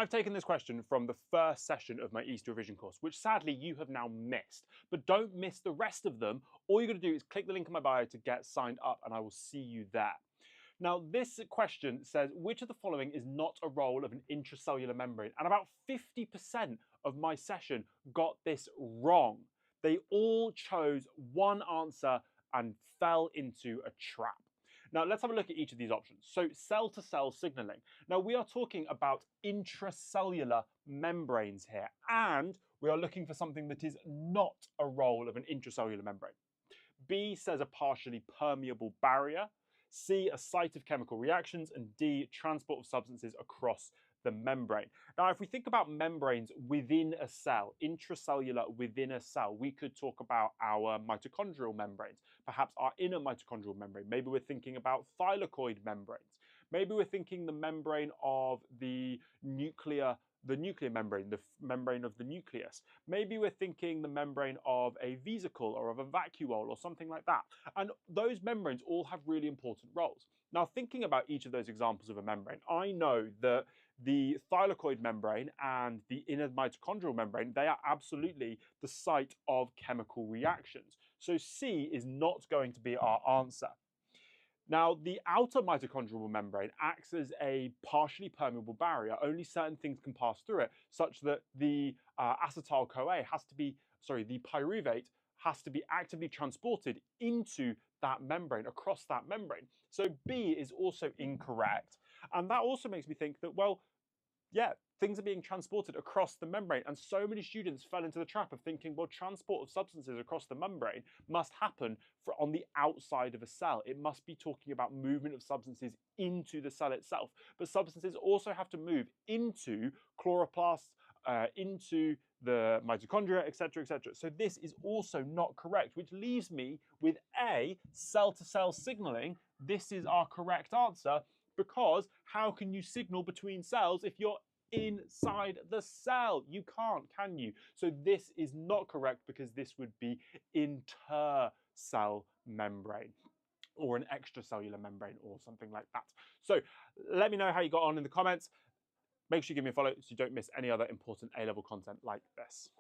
I've taken this question from the first session of my Easter revision course, which sadly you have now missed. But don't miss the rest of them. All you're going to do is click the link in my bio to get signed up, and I will see you there. Now, this question says, which of the following is not a role of an intracellular membrane? And about 50% of my session got this wrong. They all chose one answer and fell into a trap. Now, let's have a look at each of these options. So, cell-to-cell signaling. Now, we are talking about intracellular membranes here, and we are looking for something that is not a role of an intracellular membrane. B says a partially permeable barrier. C, a site of chemical reactions, and D, transport of substances across the membrane. Now, if we think about membranes within a cell, intracellular within a cell, we could talk about our mitochondrial membranes, perhaps our inner mitochondrial membrane. Maybe we're thinking about thylakoid membranes. Maybe we're thinking the membrane of the nuclear membrane, the membrane of the nucleus. Maybe we're thinking the membrane of a vesicle or of a vacuole or something like that. And those membranes all have really important roles. Now, thinking about each of those examples of a membrane, I know that the thylakoid membrane and the inner mitochondrial membrane, they are absolutely the site of chemical reactions. So C is not going to be our answer. Now, the outer mitochondrial membrane acts as a partially permeable barrier. Only certain things can pass through it, such that the acetyl-CoA the pyruvate has to be actively transported into that membrane, across that membrane. So B is also incorrect. And that also makes me think that, well, yeah, things are being transported across the membrane, and so many students fell into the trap of thinking, well, transport of substances across the membrane must happen on the outside of a cell. It must be talking about movement of substances into the cell itself. But substances also have to move into chloroplasts, into the mitochondria, etc., etc. So this is also not correct, which leaves me with A, cell-to-cell signaling. This is our correct answer, because how can you signal between cells if you're inside the cell? You can't, can you? So this is not correct, because this would be intercell membrane or an extracellular membrane or something like that. So let me know how you got on in the comments. Make sure you give me a follow so you don't miss any other important A-level content like this.